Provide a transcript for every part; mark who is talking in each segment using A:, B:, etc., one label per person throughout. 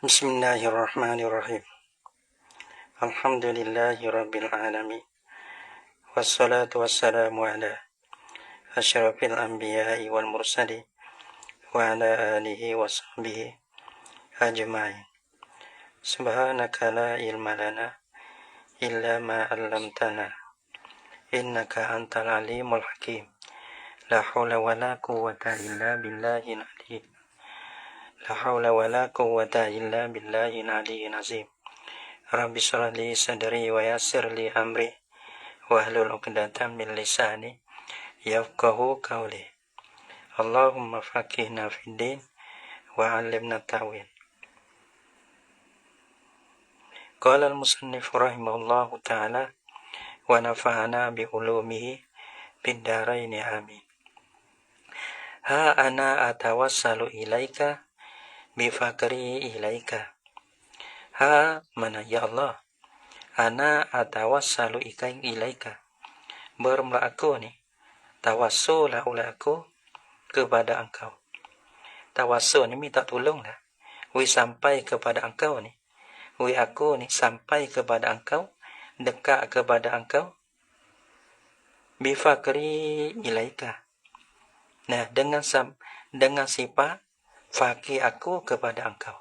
A: Bismillahirrahmanirrahim. Alhamdulillahi rabbil alamin. Wassalatu wassalamu ala asyrafil anbiya'i wal mursalin wa ala alihi wa sahbihi ajma'in. Subhanaka la ilma lana illa ma 'allamtana innaka antal alimul hakim. La haula wa la quwwata illa billahil aliyyil La haula wa la quwwata illa billahil aliyyil azim. Rabbi shrah li sadri wa yassir li amri wahlul 'uqdatam min lisani yafqahu qawli. Allahumma faqihna fid din wa 'allimna ta'wil. Qala al-musannif rahimahullahu ta'ala wa nafa'ana bi ulumihi fid dharain amin. Ha ana atawassalu ilaika bi fakri ilaika. Ha mana ya Allah, ana atawassalu ilaika, bermula aku ni tawassul oleh aku kepada engkau. Tawassul ni minta tolong lah. Wi sampai kepada engkau ni. Wi aku ni sampai kepada engkau, dekat kepada engkau. Bi fakri ilaika. Nah, dengan sifat fakir aku kepada engkau.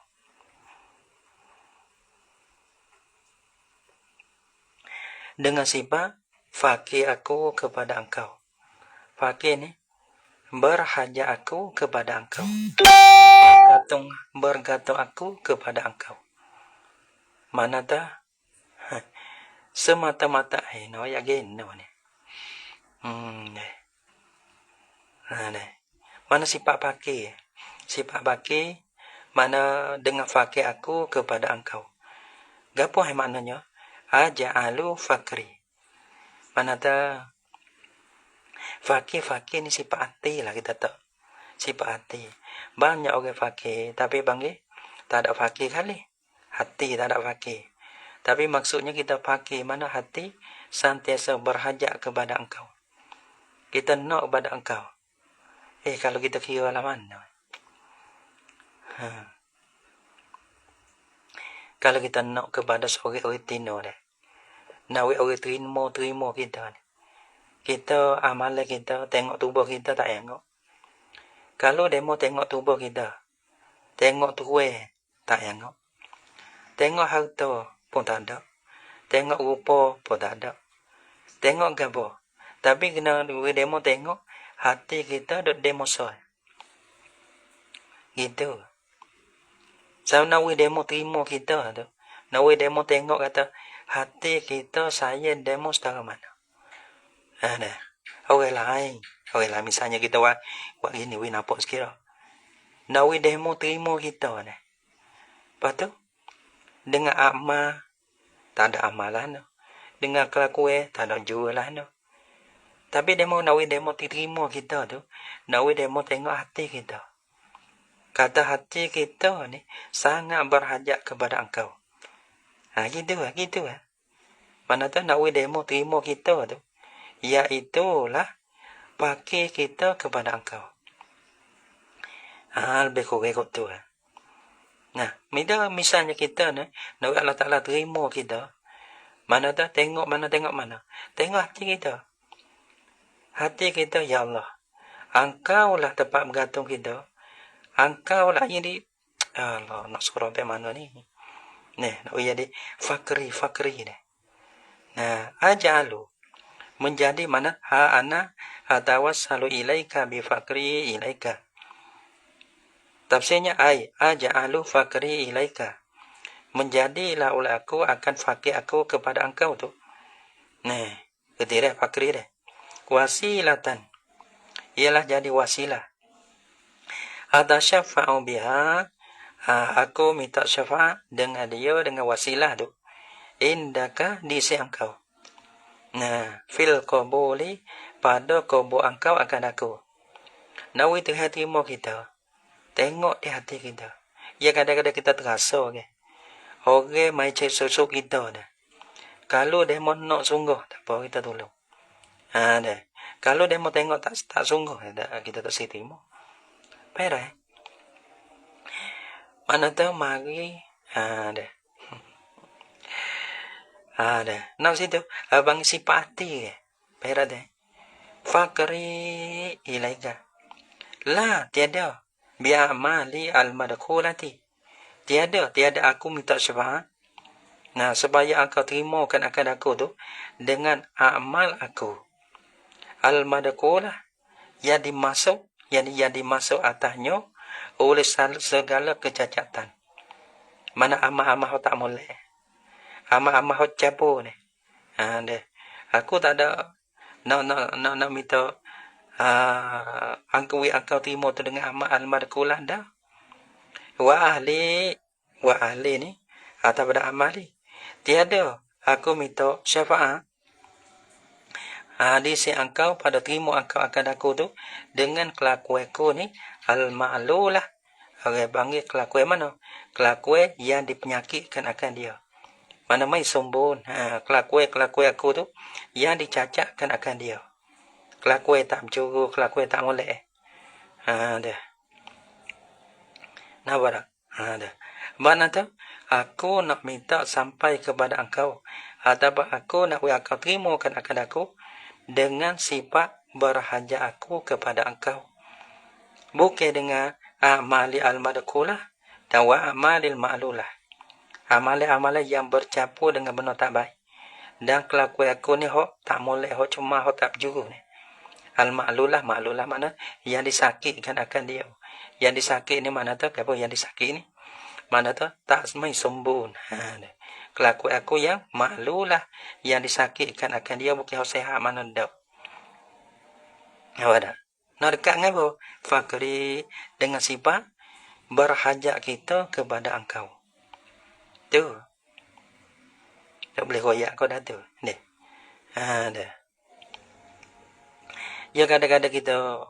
A: Dengan sifat fakir aku kepada engkau. Fakir ni berhajat aku kepada engkau. Bergantung aku kepada engkau. Mana dah? Semata-mata no ya geno ni. Mana sifat fakir? Sifat fakir mana dengan fakir aku kepada engkau. Gapo hai maknanya? Aja'alu fakri. Mana dah? Fakir ni sifat hati lah kita tak. Sifat hati. Banyak orang fakir tapi panggil tak ada fakir kali. Hati tak ada fakir. Tapi maksudnya kita fakir mana hati sentiasa berhajat kepada engkau. Kita nak kepada engkau. Kalau kita kira lah mana? Kalau kita nak kepada seorang orang tino dah. Nak orang terima kita ni. Kita amalan kita tengok tubuh kita tak tengok. Kalau demo tengok tubuh kita, tengok tuwe tak tengok. Tengok harta pun tak ada. Tengok rupa pun tak ada. Tengok gapo. Tapi kena demo tengok hati kita dok demo soal. Gitu. Saya nak demo terima kita tu. Nak demo tengok kata hati kita saya demo setara mana. Dah. Orang lain misalnya kita buat gini, nampak sikit dah. Nak demo terima kita ni. Lepas tu dengan amal tak ada amalan. Dengan kelakuan tak ada jualan. Tapi demo terima kita tu, nak demo tengok hati kita. Kata hati kita ni sangat berhajat kepada engkau. Gitu lah. Mana tu nak demo terima kita tu, iaitulah pakai kita kepada engkau. Lebih kurang tu lah. Nah, misalnya kita ni, nak Allah Ta'ala terima kita. Mana tu tengok mana. Tengok hati kita. Hati kita, ya Allah. Engkau lah tempat bergantung kita. Engkau lah yang di... Allah, nak suruh sampai mana ni? Nak jadi fakri ni. Nah, ajalu. Menjadi mana? Ha ana atawassalu ilaika bi fakri ilaika. Tafsirnya aja'alu fakri ilaika. Menjadilah oleh aku akan fakir aku kepada engkau tu. Ketirah fakri dah. Wasilatan. Ialah jadi wasilah. Atasyafa'u biha. Aku minta syafaat dengan dia, dengan wasilah tu. Indaka di sisi engkau. Fil qabuli, pada qabul engkau akan aku. Nawi terima kita. Tengok di hati kita. Ya kadang-kadang kita terasa ke. Orang mai cek susuk kita dah. Kalau dia mau nak sungguh, tak apa kita tolong. Dah. Kalau dia mau tengok tak sungguh, kita tak terima. Perai. Mana tahu mari Ada. Ada. Nah situ abang sipati ke. Perat deh. Fakri ilaika. La tiada. Bi'amali al-madkhulati. Tiada aku minta syafaat. Nah, supaya engkau terimakan akan aku tu dengan amal aku. Al-madkhulah yang dimasuk atasnya oleh segala kecacatan. Mana amal-amal tak boleh. Amal-amal capo ni. Deh. Aku tak ada nak minta engkau terima tu dengan amal al-madkhulah dah. Wa ahli ni atau pada amal ni. Tiada aku minta syafaat. Di si engkau pada terima engkau akan aku tu dengan kelakuan aku ni al-ma'lulah. Orang panggil kelakuan mana? Kelakuan yang dipenyakitkan akan dia. Mana mai sombong. Kelakuan aku tu yang dicacatkan akan dia. Kelakuan tak bercuru, kelakuan tak molek. Dah. Nampak tak? Dah. Mana tu? Aku nak minta sampai kepada engkau. Ataupun aku nak engkau terimakan akan aku dengan sifat berhajat aku kepada engkau. Bukan dengan amali al-madkhulah dan wa amalil ma'lulah. Amalan-amalan yang bercampur dengan benda tak baik. Dan kelakuan aku ni hok tak molek, hok cuma hok tak berjuru ni. Al-ma'lulah mana? Yang disakitkan akan dia. Yang disakit ni mana tu? Apa yang disakit ni? Mana tu? Tak semai sombong. Kelakuan aku yang ma'lulah. Yang disakitkan akan dia bukan hok sehat mana dak. Apa dah? Nak dekat dengan apa? Fakri dengan sifat berhajat kita kepada engkau. Tu. Tak boleh royak kau dah tu. Ni. Dah. Ya kadang-kadang kita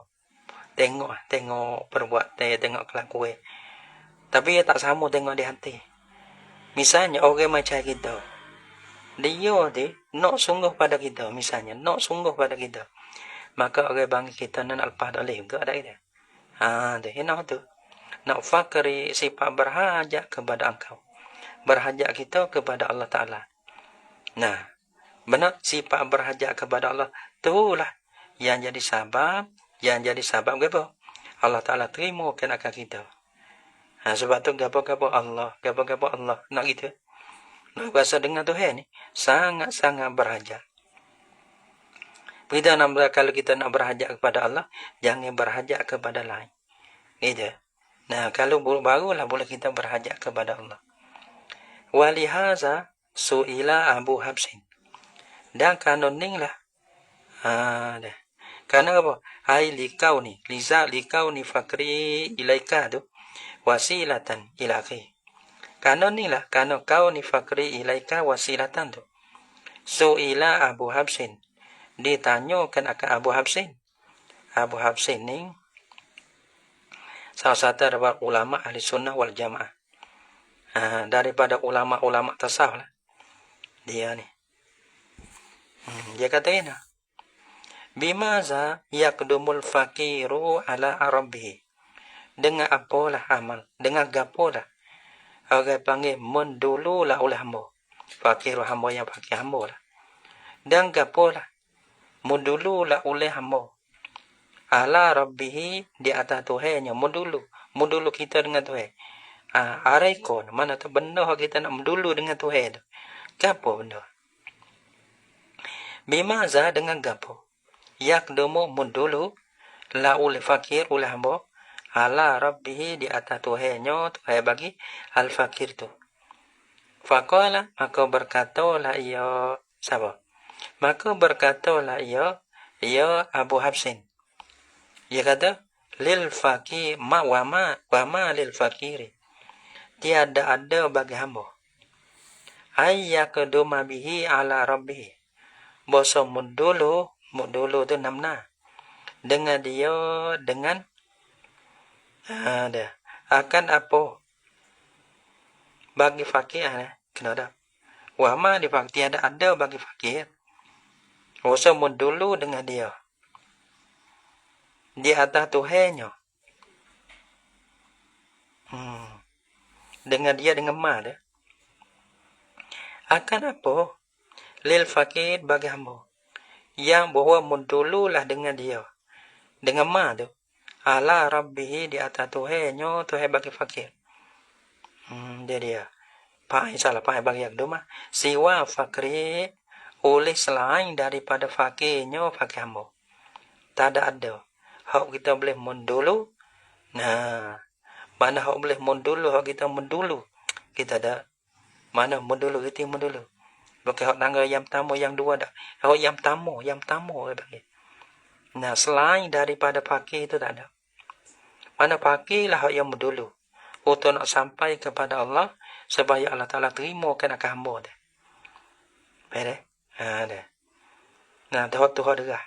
A: tengok perbuatan, tengok kelakuan. Tapi ya tak sama tengok di hati. Misalnya orang macam kita. Dia nak sungguh pada kita. Misalnya nak sungguh pada kita. Maka orang bangsa kita nak lepas dalih juga ada kita. Enak tu. Nak fakri sifat berhajat kepada engkau. Berhajat kita kepada Allah Ta'ala. Nah, benar sifat berhajat kepada Allah. Itulah yang jadi sebab. Apa? Allah Ta'ala terimakan akan kita. Sebab tu gapa-gapa Allah. Nak gitu. Nak rasa dengan Tuhan ni. Sangat-sangat berhajat. Kalau kita nak berhajat kepada Allah, jangan berhajat kepada lain. Gitu. Nah, kalau barulah boleh kita berhajat kepada Allah. Walihaza su'ila Abu Habsin. Dan kanon ning lah. Dah. Karena apa? Liza likau ni fakri ilaika tu. Wasilatan ilaki. Kanon ning lah. Karena kau ni fakri ilaika wasilatan tu. Su'ila Abu Habsin. Ditanyakan akan Abu Habsin. Abu Habsin ni salah satu daripada ulama ahli sunnah wal jamaah. Daripada ulama-ulama tasawuf lah. Dia ni. Dia kata ini. Bimaza yaqdumul faqiru ala arabihi. Dengan apalah amal. Dengan gapolah. Orang panggil mendululah oleh hamba. Faqiru hamba yang fakir hamba lah. Dan gapolah. Mendululah oleh hamba. Ala rabbihi di atas Tuhannya. Mendulu kita dengan Tuhan. Araikon. Mana tu benda kita nak mendulu dengan Tuhan tu. Gapo benda? Bimaza dengan gapo? Yakdumu mendulu. La oleh fakir oleh hamba. Ala rabbihi di atas Tuhannya. Tuhan bagi al-fakir tu. Faqala maka berkatalah ia. Siapa? Maka berkatalah ia Abu Habsin. Dia kata lil fakir wa ma lil fakiri. Tiada ada bagi hamba. Ayyakaduma bihi ala rabbih. Boso mudulu tu namna. Dengan dia akan apa? Bagi fakir kena dah. Wa ma di fakir tiada ada bagi fakir. Boso mudulu dengan dia. Di atas Tuhannya. dengan dia dengan ma dia. Akan apa? Lil fakir bagi hamba. Yang bahawa mendululah dengan dia. Dengan ma tu. Ala rabbihi di atas Tuhannya, Tuhan bagi fakir. Dia. Pak salah pak bagi yang doma. Siwa fakri oleh selain daripada fakirnya fakir hamba. Tak ada. Hak kita boleh mendulu. Nah, mana hak boleh mendulu, hak kita mendulu. Kita ada. Mana mendulu, kita mendulu. Bukan hak tangga yang pertama, yang dua dah. Hak yang pertama bagi. Nah, selain daripada fakir itu tak ada. Mana fakirlah hak yang mendulu. Untuk nak sampai kepada Allah, supaya Allah Ta'ala terima kena hamba dia. Beres? Dah. Nah, tu hak derah.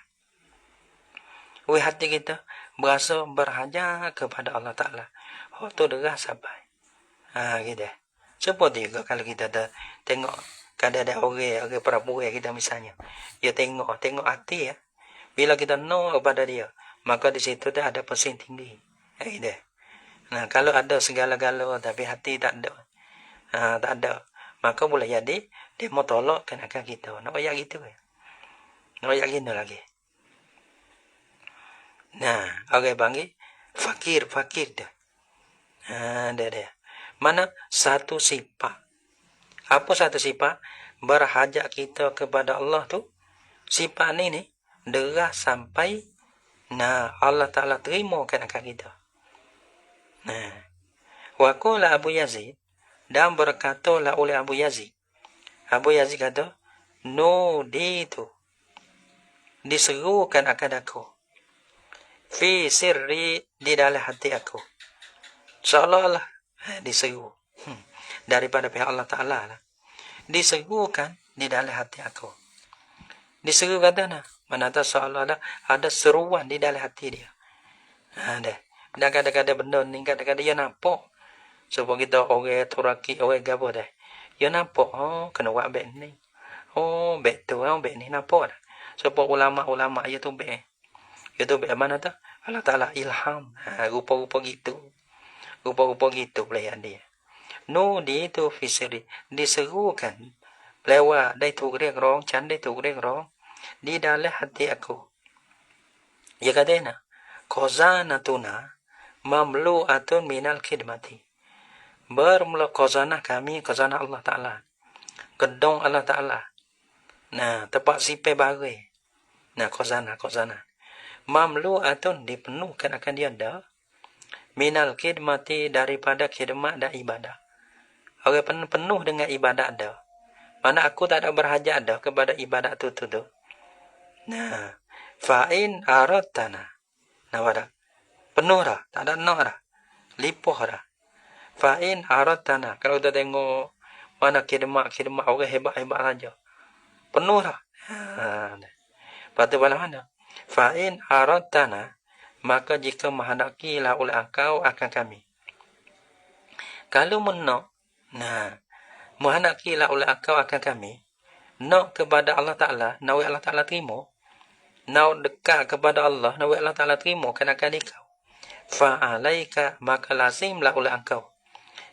A: Hati kita berasa berhajat kepada Allah Ta'ala. Hak tu derah sampai. Gitu. Seperti juga kalau kita ada tengok kadang-kadang orang perempuan kita misalnya. Dia tengok hati ya. Bila kita know kepada dia, maka di situ dah ada persen tinggi. Gitu. Nah, kalau ada segala-gala tapi hati tak ada. Tak ada. Maka boleh jadi dia mau tolak kenakan kita. Nak ayat gitu ya. Nak ayat gini lagi. Nah, orang panggil fakir dah. Dia. Mana satu sifat. Apa satu sifat? Berhajat kita kepada Allah tu. Sifat ni derah sampai Allah Ta'ala terima kenakan kita. Wa qala Abu Yazid, dan berkatalah oleh Abu Yazid. Abu Yazid kata, nuditu, diserukan akan aku. Fi sirri, di dalam hati aku. Seolah-olah diseru. Daripada pihak Allah Ta'ala lah. Diserukan di dalam hati aku. Diseru kata mana tahu seolah-olah ada seruan di dalam hati dia. Ada. Dan kadang-kadang benda ni kadang-kadang dia nampak. Sebab kita orang turaki, orang gabah dah. Dia nampak, kena buat beg ni. Beg tu, beg ni nampak dah. Sebab ulama-ulama dia tu beg. Dia tu beg mana tu? Allah Ta'ala ilham. Rupa-rupa gitu. Rupa-rupa gitu pelayan dia. Dia tu fisiri. Diserukan. Lewat dari tu riak rong, candai tu riak rong. Di dalam hati aku. Dia kata khazanatuna mamlu'atun minal khidmati. Bermula khazanah kami, khazanah Allah Ta'ala. Gedung Allah Ta'ala. Nah, tempat sipai bagai. Nah, khazanah. Mamlu'atun dipenuhkan akan dia dah. Minal khidmati daripada khidmat dan ibadah. Orang penuh dengan ibadat dah. Mana aku tak ada berhajat dah kepada ibadat tu. Nah, fa'in aratana. Nah, wadah. Penuh dah. Tak ada nak dah. Lipoh dah. Fa'in aratana. Kalau kita tengok mana khidmat orang hebat-hebat saja. Penuh dah. Lepas tu mana? Fa'in aratana. Maka jika menghendakilah oleh engkau akan kami. Kalau menak. Menghendakilah oleh engkau akan kami. Nak kepada Allah Ta'ala. Nak Allah Ta'ala terima. Nak dekat kepada Allah. Nak Allah Ta'ala terima. Kenakan dikau. Fa'alaika. Maka lazimlah oleh engkau.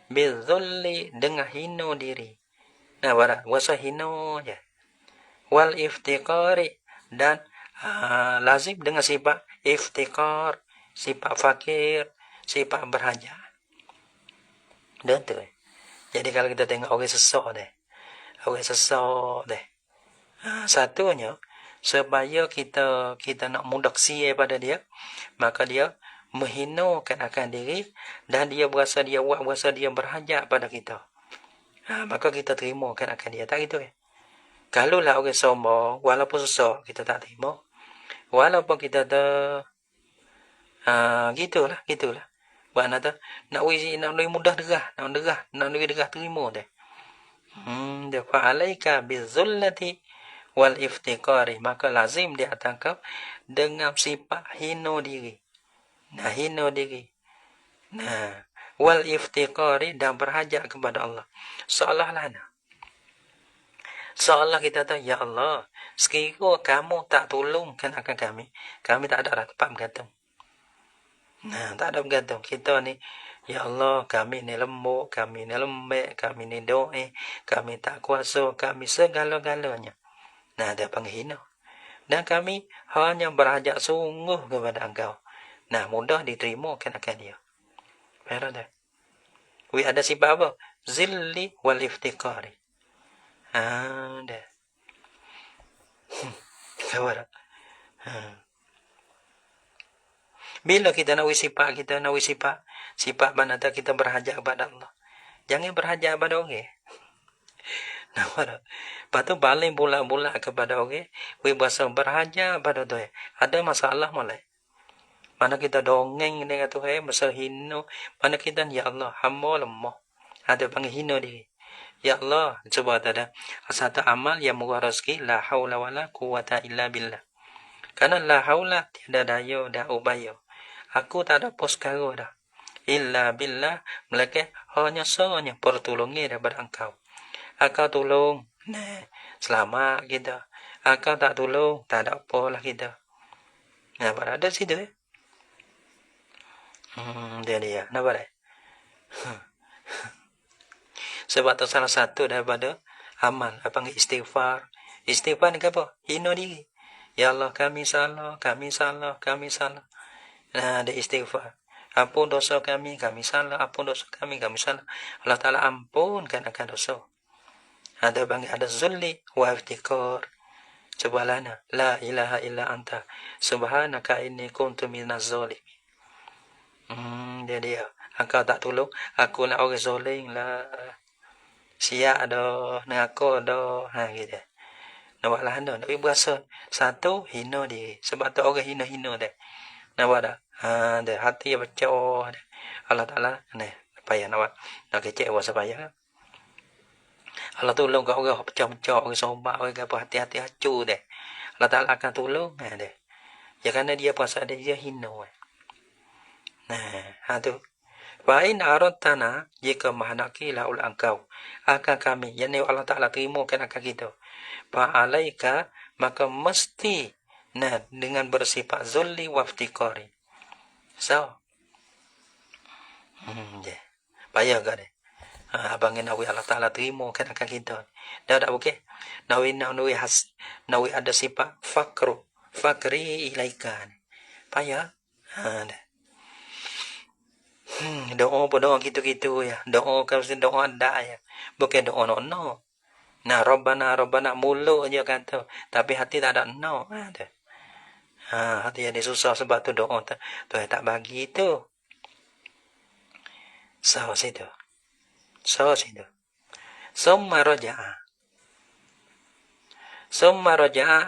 A: Bizulli dengan hino diri. Wasa hino je. Wal iftiqari. Dan lazim dengan sifat iftiqar. Sifat fakir. Sifat berhajat. Dan tu. Jadi kalau kita tengok orang sesak deh. Satunya. Supaya kita nak mudaksi pada dia. Maka dia menghinakan akan diri. Dan dia berasa dia berhajat pada kita. Maka kita terima akan dia. Tak gitu Kalau lah orang sombong. Walaupun sesak kita tak terima. Walaupun kita gitulah. Buat nak mudah derah. Nak derah terima deh. Dia fa'alaika bizullati wal iftiqari. Maka lazim dia tangkap dengan sifat hina diri. Hina diri. Wal iftiqari dan berhajat kepada Allah. Seolah kita tahu, ya Allah, sekiranya kamu tak tolongkan akan kami tak ada tempat bergantung. Tak ada bergantung. Kita ni Ya Allah, kami ni lembut, kami ni lembek, kami ni doa, kami tak kuasa, kami segala-galanya. Nah, ada penghina. Dan kami hanya berhajat sungguh kepada Engkau. Nah, mudah diterima akan dia. Faham tak? Ada sifat apa? Zilli wal iftiqari. Dah. Tahu tak? Bila kita nak sifat kita, nak sifat mana tak kita berhajat kepada Allah. Jangan berhajat kepada orang. Nampak tak? Lepas tu paling bulat-bulat kepada orang. Bahasa berhajat pada tu. Ada masalah mulai. Mana kita dongeng dengan Tuhan, masa hina. Mana kita, ya Allah, hamba lemah. Ada panggil hina diri. Ya Allah, cuba ada satu amal yang murah rezeki, la haula wala quwata illa billah. Karena la haula tiada daya dan upaya. Aku tak ada poskara dah. Illa billah, melainkan hanya sahanya pertolongan daripada Engkau. Engkau tolong, nah, selamat kita. Engkau tak tolong, tak ada apalah kita. Nah, berada situ. Dia. Nampak tak? Sebab tu salah satu daripada amal. Apa panggil istighfar. Istighfar ni apa? Hina diri. Ya Allah, kami salah. Nah, ada istighfar. Ampun dosa kami salah. Ampun dosa kami salah. Allah Ta'ala ampunkan akan dosa. Ada panggil, ada zulli wa iftikar. Coba lana. La ilaha illa anta. Subhanaka inni kuntu minaz zalimin. Dia. Engkau tak tolong. Aku nak orang zalim lah. Siap dah. Nak dah. Gitu. Nampak lah anda. Nak berasa. Satu, hina dia. Sebab tu orang hina-hina dia. Nampak tak? Dia hati pecah. Allah Ta'ala. Ni. Payah nampak. Nak kecek apa payah. Allah tolong kat orang pecah-pecah. Orang sobat. Orang apa hati-hati hancur dia. Allah Ta'ala akan tolong. Dia. Ya kerana dia perasaan dia hina. Nah, tu. Fa'in aradtana, jika mahendaki laul engkau akan kami, yakni Allah Ta'ala terimakan akan kita. Fa'alaika, maka mesti dengan bersifat zulli wa iftiqari. So, payah ke ni? Abang nak Allah Ta'ala terimakan akan kita. Dah tak okey? Nawi ada sifat fakri ilaika. Payah? Doa pun doa gitu-gitu ya. Doa kalau doa ada ya. Bukan doa no. Nah, Rabbana mulut aja kata. Tapi hati tak ada no. Hati jadi susah sebab tu doa tu tak bagi tu. So situ. Summa raja'a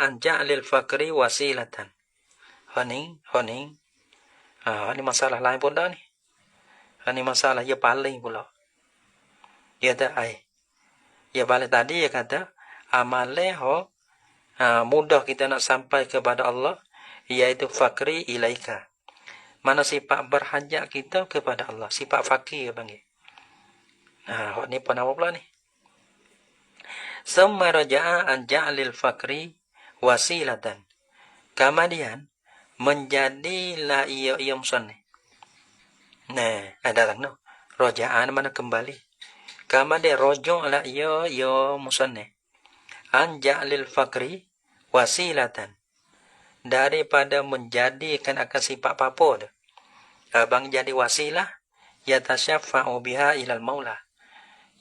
A: an ja'lil fakri wasilatan. Honing. Ini masalah lain pun dah ni. Ini masalah dia paling pula. Dia tak dia balik tadi dia kata amalan mudah kita nak sampai kepada Allah iaitu fakri ilaika. Mana sifat berhajat kita kepada Allah, sifat fakir panggil. Ni pun apa pula ni? Summa raja'a an ja'lil fakri wasilatan. Kemudian menjadilah ia musanni. Nah, ada tak no? Roja'an mana kembali. Kemudian roja'lah ia musanni. An ja'lil fakri wasilatan. Daripada menjadikan akan sifat apa tu. Abang jadi wasilah. Ya tasyafa'u biha ilal maula.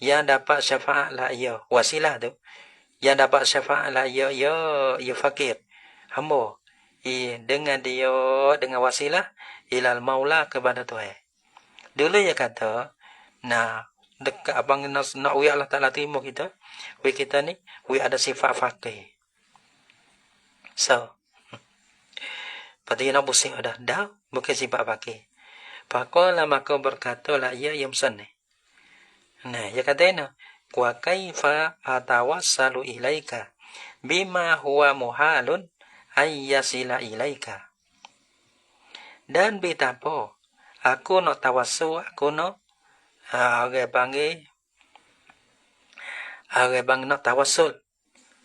A: Yang dapat syafaat lah ia. Wasilah tu. Yang dapat syafaat lah ia fakir. Hamba. Dengan wasilah. Ilal maula kepada Tuhan. Dulu dia kata, dekat abang nak Allah Ta'ala terima kita, kita ni, ada sifat fakir. So, patutnya nak pusing dah, bukan sifat fakir. Pakola maka berkatalah ia yang musanni. Nah, dia kata wa kaifa atawassalu ilaika bima huwa muhalun ayyasila ilaika. Dan betapa aku nak tawassul, aku nak orang nak tawassul.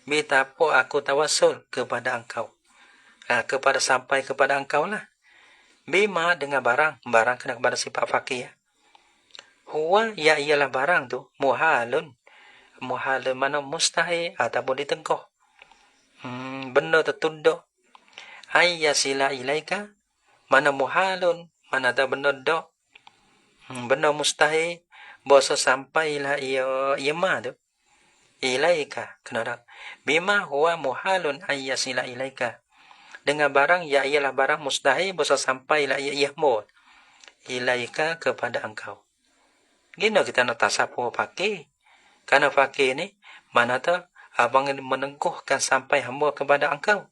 A: Betapa aku tawassul kepada engkau. Sampai kepada engkau lah. Bima dengan barang kena kepada sifat fakir. huwa ya ialah barang tu muhalun mana mustahil ataupun ditengkoh. Benda tertunduk. Ayyasila ilaika mana muhalun mana tak benda dok. Benda mustahil bosa sampailah ia ma tu. Ilaika kena dak. Bima huwa muhalun ayyasila ilaika. Dengan barang ya ialah barang mustahil bosa sampailah ia mu ilaika kepada engkau. Gino kita nak tasapu pakai. Karena fakir ni mana tak abang menengkuhkan sampai hamba kepada engkau.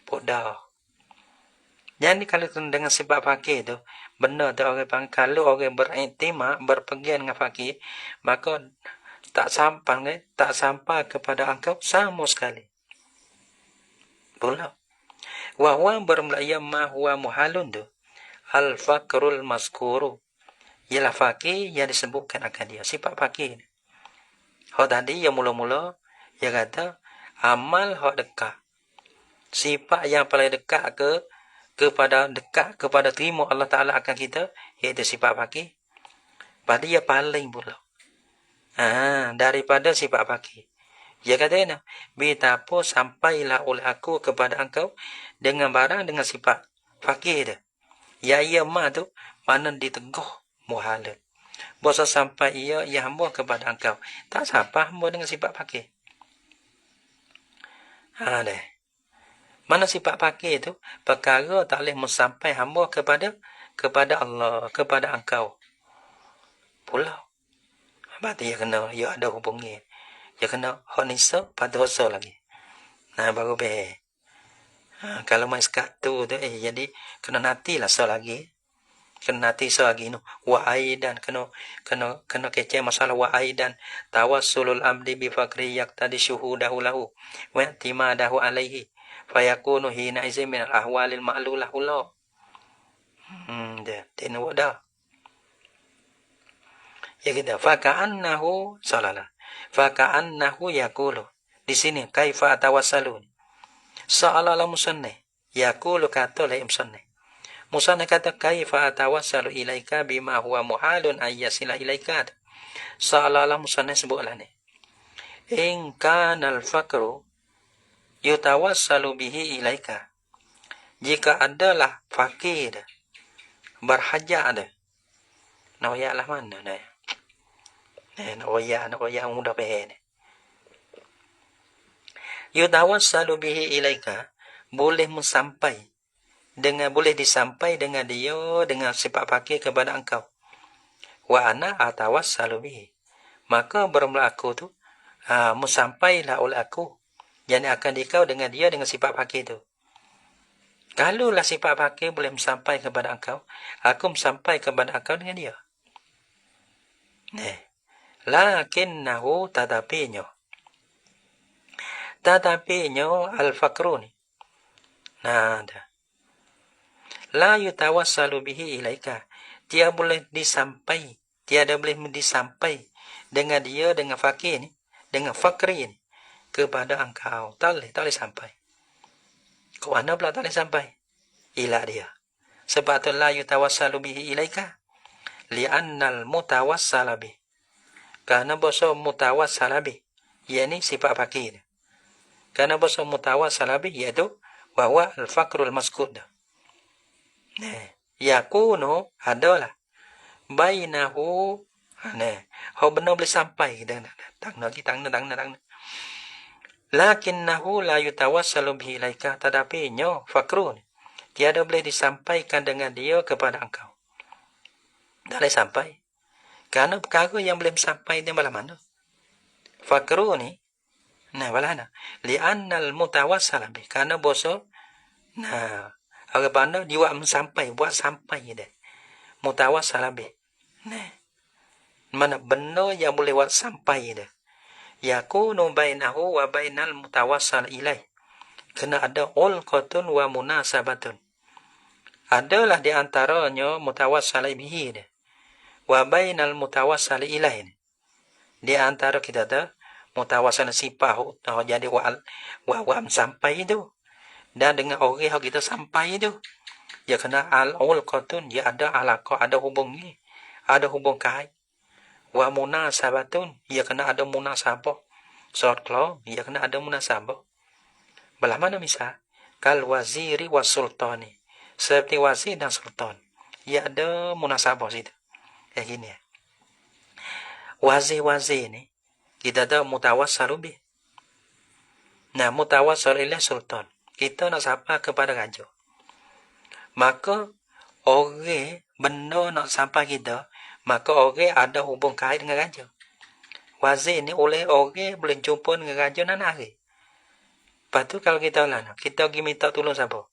A: Bodoh. Jadi kalau dengan sebab fakir tu, benar tu orang panggil, kalau orang beriktimak, berpegang dengan fakir, maka tak sampai kepada engkau sama sekali. Pula. Wa bermula ma huwa muhalun tu. Al-fakrul maskuru. Ialah fakir yang disebutkan akan dia. Sifat fakir ni. Hak tadi yang mula-mula, dia kata, amal hak dekat. Sifat yang paling dekat kepada terima Allah Ta'ala akan kita, iaitu sifat fakir. Pada dia paling pula. Daripada sifat fakir. Dia kata, betapa sampailah oleh aku kepada engkau dengan barang dengan sifat fakir dia. Ya ia ma tu, mana diteguh muhalal. Bosa sampai ia hamba kepada engkau. Tak sampai hamba dengan sifat fakir. Deh. Mana sifat fakir tu? Perkara tak boleh sampai hamba kepada Allah, kepada engkau. Pula. Berarti ia ada hubungi. Dia kena honisa pada dosa lagi. Baru be. Kalau main sekat tu jadi kena nantilah so lagi. Kena nanti so lagi wa aidan kena kece masalah wa aidan tawassulul abdi bi fakri yaqtadi syuhudahu lahu wa i'timadahu alaihi fayakunu hina izin min al ahwalil ma'lulah ula. Dia tengok dah. Ya kita faka'annahu salala. Faka'annahu yaqulu. Di sini kaifa tawassalun. Sa'alala musannih. Yaqulu kata la musannih. Musannih kata kaifa tawassalu ilaika bima huwa muhalun ayyasila ilaika. Sa'alala musannih sebutlah ni. In kana al-faqru yutawassalu bihi ilaika. Jika adalah fakir berhajat ada. Nak lah mana ni? Nak mudah faham ni. Yutawassalu bihi ilaika boleh disampai dengan dia dengan sifat fakir kepada engkau. Wa ana atawassalu bihi. Maka bermula aku tu musampailah oleh aku. Jadi akan dikau dengan dia dengan sifat fakir tu. Kalaulah sifat fakir boleh sampai kepada engkau, aku sampai kepada engkau dengan dia. Lakinnahu tatapinya al-fakru ni. Dah. La yutawassalu bihi ilaika. Tiada boleh disampai dengan dia dengan fakir ni, dengan fakri ni kepada engkau. Tak boleh sampai. Kau mana pula tak boleh sampai? Ila dia. Sebab tu la yutawassalu bihi ilaika. Li'annal mutawassala bih. Karena bahasa mutawassala bih. Ia ni sifat fakir. Karena bahasa mutawassala bih iaitu bahwa al-fakrul maskud. Yakunu adalah bainahu. Hau benar boleh sampai. Tang. Lakinnahu la yutawassalu bihi ilaika. Tetapi fakrun. Tiada boleh disampaikan dengan dia kepada engkau. Tak boleh sampai. Kerana perkara yang boleh sampai dia malah mana? Fakru ni. Malah mana? Li'annal mutawassal bih. Kerana bosok. Orang pandai dia buat sampai dia. Mutawassal bih. Mana benda yang boleh buat sampai dia. Yakunu bainahu wa bainal mutawassal ilaih. Kena ada ulqatun wa munasabatun. Adalah di antaranya mutawassal bihi dia. Wa bainal mutawassal ilaih. Di antara kita ada mutawassal sifat jadi wa sampai itu. Dan dengan orang yang kita sampai itu. Ya kena al-ulqatun. Ya ada alaqah, ada hubungi. Ada hubung kait. Wa munasabatun, ia kena ada munasabah. Short claw, ia kena ada munasabah. Belah mana misal? Kal waziri wa sultani. Seperti wazir dan sultan. Ia ada munasabah situ. Kayak gini ya. Wazir ni, kita ada mutawassalu bih. Nah, mutawassal ila sultan. Kita nak sapa kepada raja. Maka, orang benda nak sapa kita, maka orang ada hubung kait dengan raja. Wazir ni oleh orang boleh jumpa dengan raja nan hari. Lepas tu kalau kita lah, kita pergi minta tolong siapa?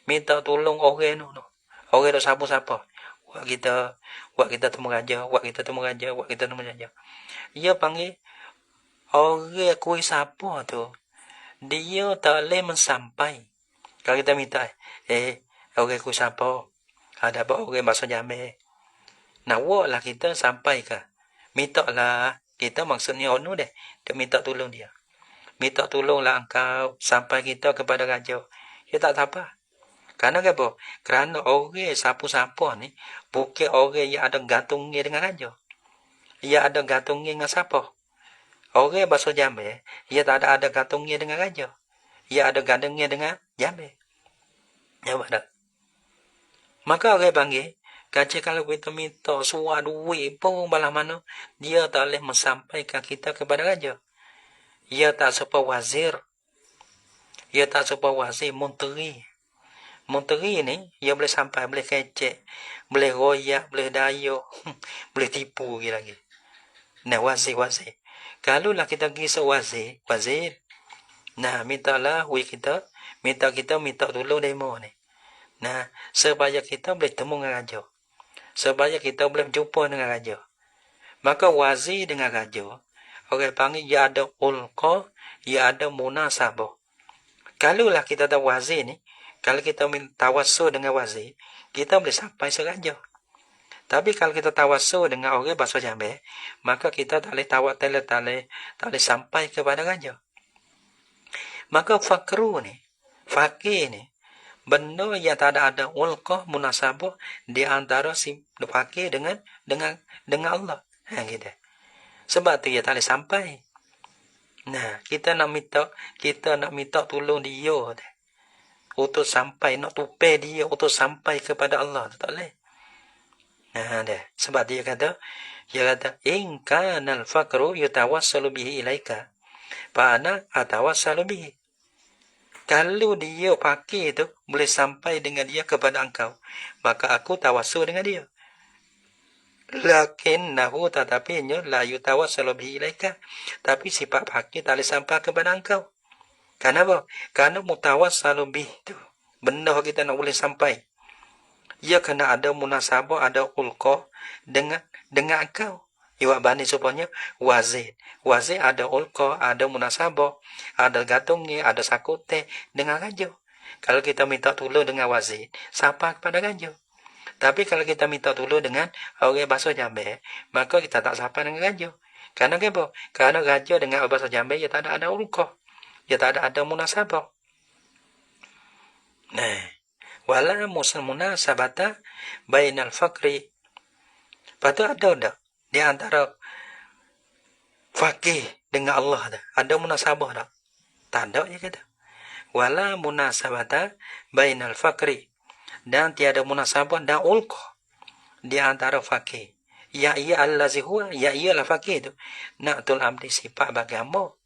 A: Minta tolong orang tu. Orang tu siapa-siapa. Buat kita temu raja, buat kita temu raja. Dia panggil orang kuih siapa tu. Dia tak boleh mensampai. Kalau kita minta, orang kuih siapa? Ada apa orang bahasa Jambi? Nak buat lah kita sampai ke. Minta lah. Kita maksudnya onu deh. Dia minta tolong dia. Minta tolonglah engkau sampai kita kepada raja. Dia tak apa. Kerana apa? Kerana orang siapa-siapa ni bukan orang yang ada gantungnya dengan raja. Ia ada gantungnya dengan siapa? Orang bahasa Jambi, ia tak ada gantungnya dengan raja. Ia ada gantungnya dengan Jambi. Nampak tak? Maka orang panggil, kaca kalau kita minta suar duit pun balah mana, dia tak boleh mensampaikan kita kepada raja. Ia tak sepa wazir. Ia tak sepa wazir, menteri. Menteri ni, ia boleh sampai, boleh kecek, boleh royak, boleh dayo, boleh tipu lagi. Nah, wazir. Kalau lah kita pergi wazir. Nah, mintalah minta tolong demo ni. Nah, supaya kita boleh temu dengan raja. Supaya kita boleh jumpa dengan raja. Maka wazir dengan raja, orang panggil ia ada ulqa, ia ada munasabah. Kalau lah kita tahu wazir ni, kalau kita tawassul dengan wazir, kita boleh sampai seraja. Tapi kalau kita tawassul dengan orang bahasa Jambi, maka kita tak boleh sampai kepada raja. Maka fakir ni, benda yang tak ada ulqah munasabah di antara si fakir dengan Allah. Gitu. Sebab tu dia tak boleh sampai. Nah, kita nak minta tolong dia dah. Untuk sampai nak tupai dia untuk sampai kepada Allah, tak boleh. Nah, dah. Sebab dia kata in kanal faqru yatawassalu bihi ilaika fa ana atawassalu bihi. Kalau dia fakir tu boleh sampai dengan dia kepada engkau, maka aku tawassul dengan dia. Lakinnahu tetapinya la yutawassalu bihi ilaika. Tapi sifat fakir tak boleh sampai kepada engkau. Kenapa? Kerana mutawassalu bih tu. Benda kita nak boleh sampai. Ia kena ada munasabah, ada ulqa dengan engkau. Iwak bani supaya wazir. Wazir ada ulqa, ada munasabah, ada gantungnya, ada sakute dengan raja. Kalau kita minta tolong dengan wazir, siapa kepada raja. Tapi kalau kita minta tolong dengan orang bahasa Jambi, maka kita tak sapa dengan raja. Kerana apa? Kerana raja dengan bahasa Jambi, ia tak ada ulqa. Ia tak ada munasabah. Nah, wala munasabata bainal faqri. Patut ada tak di antara fakir dengan Allah dah? Ada munasabah tak? Tak ada dia kata. Wala munasabata bainal faqri. Dan tiada munasabah dan ulqa di antara fakir. Ya ia allazi huwa, ya ialah fakir tu. Na'tul amri sifat bagamo.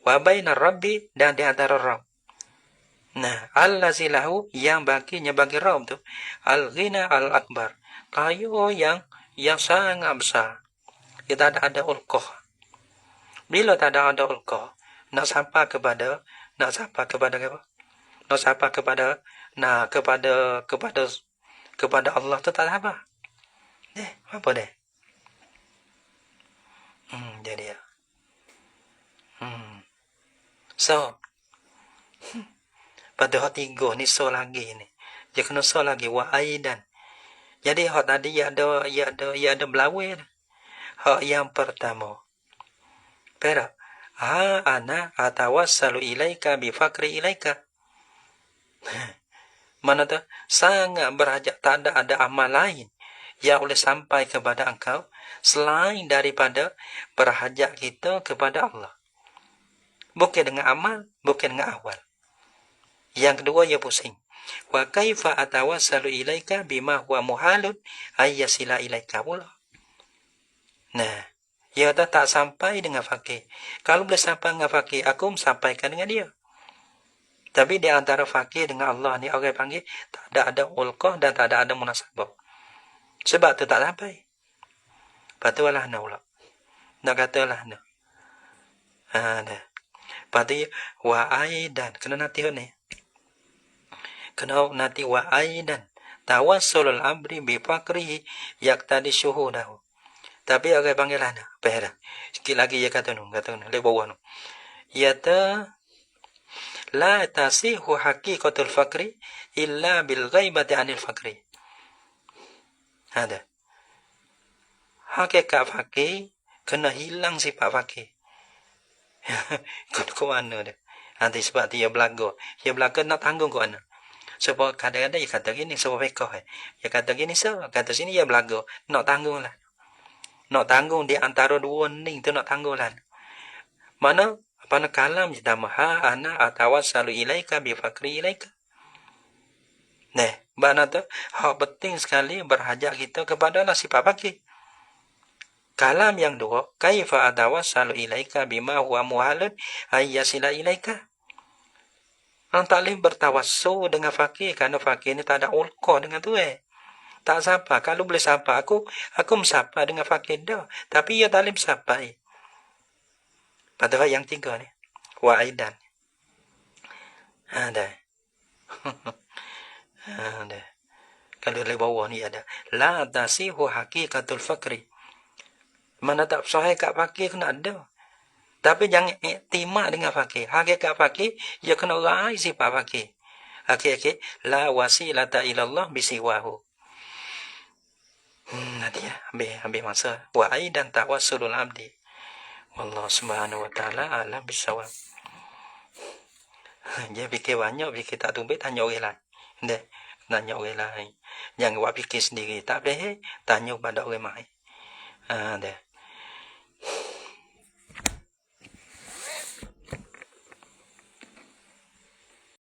A: Wa bainar rabbi dan di antara Rabb. Nah, allazi lahu yang baginya bagi Rabb tu al-ghina al-akbar. Kayu yang sangat besar. Kita ada ulqah. Bila tak ada ulqah, nak sampai kepada apa? Nak sampai kepada Allah tu tak apa. Apa deh? Jadi ya. So, pada hak tiga ni so lagi ni. Dia kena so lagi wa aidan. Jadi hak tadi ia ada belawai. Hak yang pertama. Perak. Ana atawassalu ilaika bi faqri ilaika. Mana tu? Sangat berhajat, tak ada amal lain yang boleh sampai kepada engkau selain daripada berhajat kita kepada Allah. Bukan dengan amal, bukan dengan awal. Yang kedua, ia pusing. Wa kaifa atawassalu ilaika bima huwa muhalun ayyasila ilaika pula. Nah, ia tak sampai dengan fakir. Kalau boleh sampai dengan fakir, aku sampaikan dengan dia. Tapi di antara fakir dengan Allah ni, orang panggil tak ada ulqah dan tak ada munasabah. Sebab tu tak sampai. Patulah nak pula. Nak katalah nak. Dah. Pati wa aidan. Kena nanti ni. Kena nanti wa aidan. Tawassulul amri bi fakrihi yaqtadi syuhudahu. Tapi orang panggil lah nak. Paham. Sikit lagi dia kata nu. Lek bawah nu. Yata la tasihu haqiqatul fakri illa bil ghaibati anil fakri. Ada. Hakikat fakir kena hilang sifat fakir. Kau mana dia? Nanti sebab dia belaga. Dia belaga nak tanggung kau mana? Sebab kadang-kadang dia kata gini, sebab fiqh. Dia kata gini, sebab kata sini dia belaga. Nak tanggung lah. Nak tanggung di antara dua ni tu nak tanggung lah. Mana? Apa nak kalam kita maha ana atawassalu ilaika bi fakri ilaika. Nah, mana tu? Hak penting sekali berhajat kita kepada Allah sifat fakir. Kalam yang dua, kaifa atawassalu ilaika bima huwa muhalun ayyasila ilaika. Orang tak boleh bertawassul dengan fakir kerana fakir ni tak ada ulqah dengan tu Tak sapa. Kalau boleh sapa aku mensapa dengan fakir dah. Tapi ia tak boleh mensapa. Padahal yang tiga ni. Wa aidan. Ada. Ada. Kalau di bawah ni ada. La tasihu haqiqatul fakri. Mana tak sahih kat fakir kena ada. Tapi jangan iktimak dengan fakir. Hakikat fakir, ia kena raih sifat fakir. Okey. La wasilata ilallah bisiwahu. Nanti ya. Habis masa. Wa aidan tawassulul abdi. Wallahu subhanahu wa ta'ala alam bisawab. Dia fikir banyak, fikir tak tumbik, tanya orang lain. Dia tanya orang lain. Jangan buat fikir sendiri. Tak boleh, tanya pada orang lain. Dah.